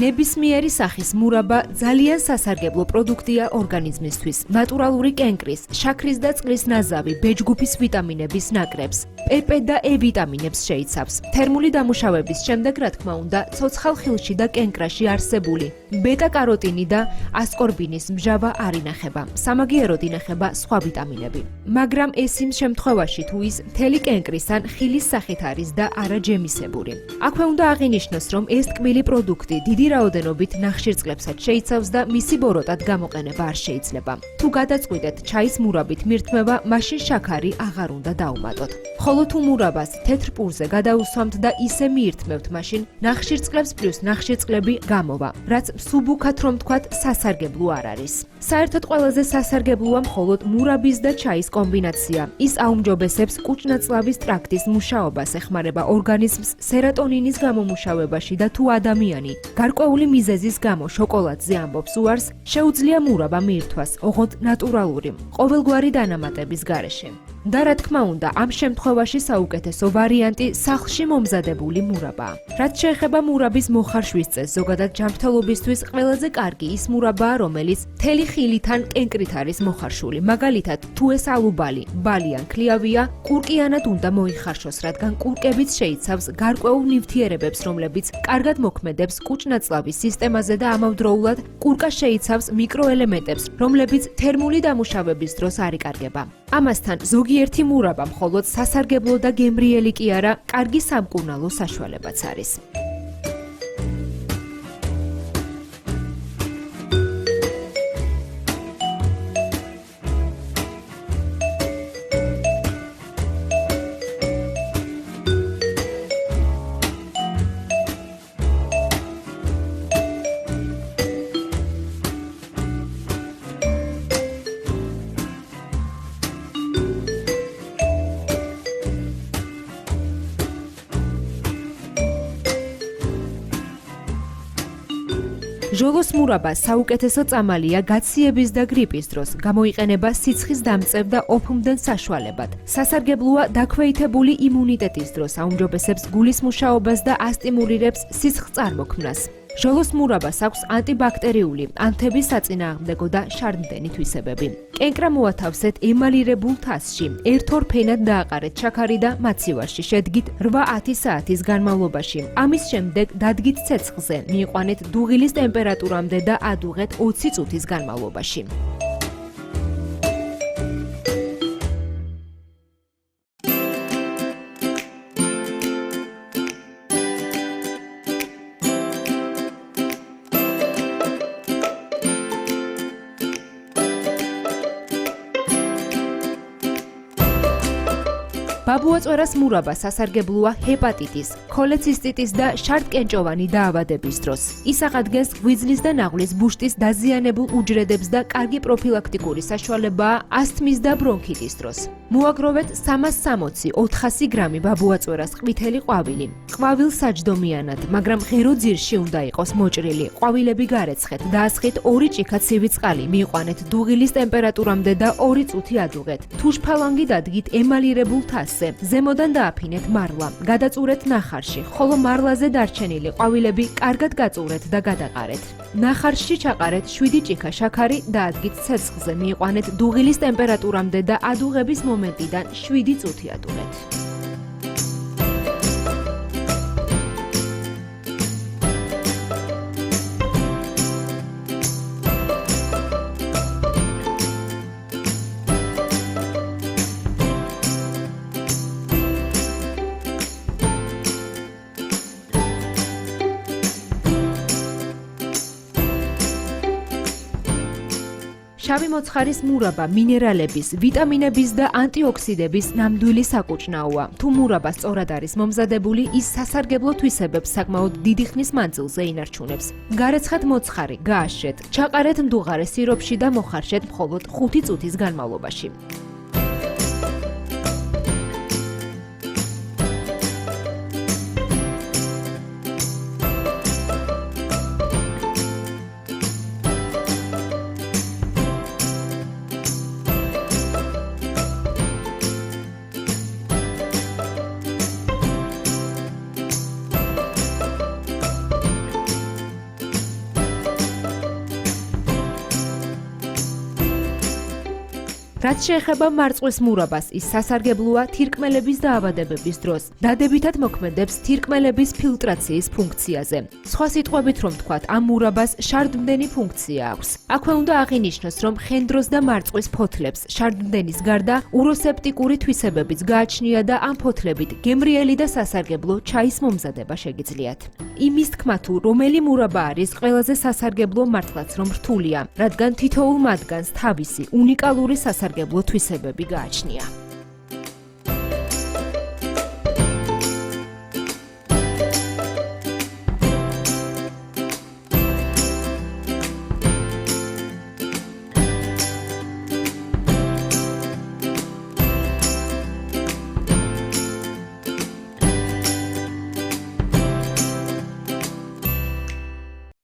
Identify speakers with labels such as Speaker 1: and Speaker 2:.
Speaker 1: ნებისმიერი სახის მურაბა ძალიან სასარგებლო პროდუქტია ორგანიზმისთვის. ნატურალური კენკრის, შაქრის და წყლის ნაზავი, ბეჯგუფის ვიტამინების ნაკრებს, PP და E ვიტამინებს შეიცავს. თერმული დამუშავების შემდეგ, რა თქმა უნდა, ცოცხალ ხილში და კენკრაში არსებული ბეტა-კაროტინი და ასკორბინის მჟავა არ ინახება. სამაგიეროდ ინახება სხვა ვიტამინები. მაგრამ ეს იმ შემთხვევაში, თუ ის მთელი კენკრის ან ხილის სახით არის და არა ჯემისებური. აქვე უნდა აღინიშნოს, რომ ეს ტკბილი პროდუქტი დიდი რაოდენობით ნახშირწყლებსაც შეიცავს და მისი ბოროტად გამოყენება არ შეიძლება. თუ გადაწყვიტეთ ჩაის მურაბით მირთმევა, მაშინ შაქარი აღარ უნდა დაუმატოთ. ხოლო თუ მურაბას თეთრ პურზე გადაუსვამთ და ისე მიირთმევთ, მაშინ ნახშირწყლებს პლუს ნახშირწყლები გამოვა, რაც მსუბუქად რომ თქვათ, სასარგებლო არ არის. საერთოდ ყველაზე სასარგებლოა მხოლოდ მურაბის და ჩაის კომბინაცია. ის აუმჯობესებს კუჭნაწლავის ტრაქტის მუშაობას, ეხმარება ორგანიზმს სერატონინის გამომუშავებაში და თუ ადამიანი გარკვეული მიზეზის გამო შოკოლადზე ამბობს უარს, შეუძლია მურაბა მიირთვას, ოღონდ ნატურალური, ყოველგვარი დანამატების გარეშე. და რა თქმა უნდა, ამ შემთხვევაში საუკეთესო ვარიანტი სახლში მომზადებული მურაბაა. რაც შეეხება მურაბის მოხარშვის წესს, ზოგადად ჯანმრთელობისთვის ყველაზე კარგი ის მურაბაა, რომელიც მთელი ხილით ან კენკრით არის მოხარშული. მაგალითად, თუ ეს ალუბალი, ბალი ან ქლიავია, კურკიანად უნდა მოიხარშოს, რადგან კურკებიც შეიცავს გარკვეულ ნივთიერებებს, რომლებიც კარგად მოქმედებს კუჭნაწლავის სისტემაზე და ამავდროულად კურკა შეიცავს მიკროელემენტებს, რომლებიც თერმული დამუშავების დროს არ იკარგება. ამასთან ზოგიერთი მურაბა მხოლოდ სასარგებლო და გემრიელი კი არა, კარგი სამკურნალო საშუალებაც არის. ჟოლოს მურაბა საუკეთესო წამალია გაციების და გრიპის დროს. გამოიყენება სიცხის დამწევ და ოფმდენ საშუალებად. სასარგებლოა დაქვეითებული იმუნიტეტის დროს, აუმჯობესებს გულის მუშაობას და ასტიმულირებს სისხლწარმოქმნას. ჟოლოს მურაბას აქვს ანტიბაქტერიული, ანთების საწინააღმდეგო და შარდმდენი თვისებები. კენკრა მოათავსეთ ემალირებულ თასში, ერთ-ორ ფენად დააყარეთ შაქარი და მაცივარში შედგით 8-10 საათის განმავლობაში. ამის შემდეგ დადგით ცეცხლზე, მიიყვანეთ დუღილის ტემპერატურამდე და ადუღეთ 20 წუთის განმავლობაში. ბაბუაწვერას მურაბა სასარგებლოა ჰეპატიტის, ქოლეცისტიტის და შარტკენჭოვანი დაავადების დროს. ის აღადგენს ღვიძლის და ნაღვლის ბუშტის დაზიანებულ უჯრედებს და კარგი პროფილაქტიკური საშუალებაა ასთმის და ბრონქიტის დროს. მოაგროვეთ 360-400 გრამი ბაბუაწვერას ყვითელი ყვავილი. ყვავილს საჯდომიანად, მაგრამ ღერო ძირში უნდა იყოს მოჭრილი. ყვავილები გარეცხეთ, დაასხით 2 ჭიქა ცივი წყალი, მიიყვანეთ დუღილის ტემპერატურამდე და 2 წუთი ადუღეთ. თუშფალანგი დადგით ემალირებულ თასზე. ზემოდან დააფინეთ მარლა, გადაწურეთ ნახარში, ხოლო მარლაზე დარჩენილი ყვავილები კარგად გაწურეთ და გადაყარეთ. ნახარში ჩაყარეთ 7 ჭიქა შაქარი და ადგით ცეცხლზე, მიიყვანეთ დუღილის ტემპერატურამდე და ადუღების მომენტიდან 7 წუთი ადუღეთ. შავი მოცხარის მურაბა მინერალების, ვიტამინების და ანტიოქსიდების ნამდვილი საკუჭნაოა. თუ მურაბა სწორად არის მომზადებული, ის სასარგებლო თვისებებს საკმაოდ დიდი ხნის მანძილზე ინარჩუნებს. გარეცხეთ მოცხარი, გააშრეთ, ჩაყარეთ მდუღარე სიროფში და მოხარშეთ მხოლოდ 5 წუთის განმავლობაში. რაც შეეხება მარწყვის მურაბას, ის სასარგებლოა თირკმელების დაავადებების დროს. დადებითად მოქმედებს თირკმელების ფილტრაციის ფუნქციაზე. სხვა სიტყვებით რომ ვთქვათ, ამ მურაბას შარდმდენი ფუნქცია აქვს. აქვე უნდა აღინიშნოს, რომ ხენდროს და მარწყვის ფოთლებს შარდმდენის გარდა უროსეპტიკური თვისებებიც გააჩნია და ამ ფოთლებით გემრიელი და სასარგებლო ჩაის მომზადება შეგიძლიათ. იმის თქმა თუ რომელი მურაბა არის ყველაზე სასარგებლო მართლაც რომ რთულია, რადგან თითოეულ მათგანს თავისი უნიკალური სასარგებლო თვისებები გააჩნია.